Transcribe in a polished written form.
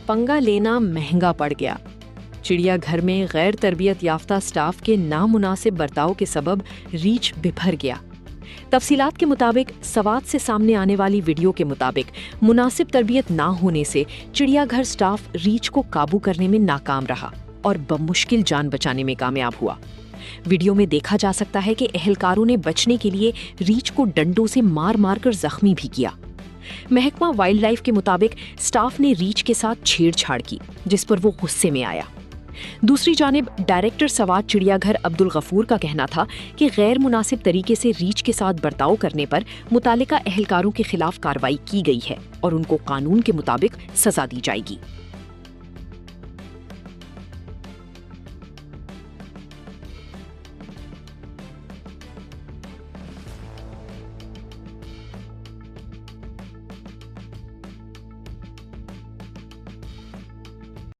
पंगा लेना महंगा पड़ गया। चिड़ियाघर में गैर तरबियत याफ्ता स्टाफ के नामुनासिब बर्ताव के सबब रीछ बिफर गया। तफसीलात के मुताबिक सवात से सामने आने वाली वीडियो के मुताबिक मुनासिब तरबियत ना होने से चिड़ियाघर स्टाफ रीछ को काबू करने में नाकाम रहा और बमुश्किल जान बचाने में कामयाब हुआ। वीडियो में देखा जा सकता है कि एहलकारों ने बचने के लिए रीछ को डंडों से मार मार कर जख्मी भी किया। महकमा वाइल्ड लाइफ के मुताबिक स्टाफ ने रीछ के साथ छेड़छाड़ की, जिस पर वो गुस्से में आया। दूसरी जानिब डायरेक्टर सवात चिड़ियाघर अब्दुल गफूर का कहना था कि गैर मुनासिब तरीके से रीछ के साथ बर्ताव करने पर मुतालिका एहलकारों के खिलाफ कार्रवाई की गई है और उनको कानून के मुताबिक सजा दी जाएगी।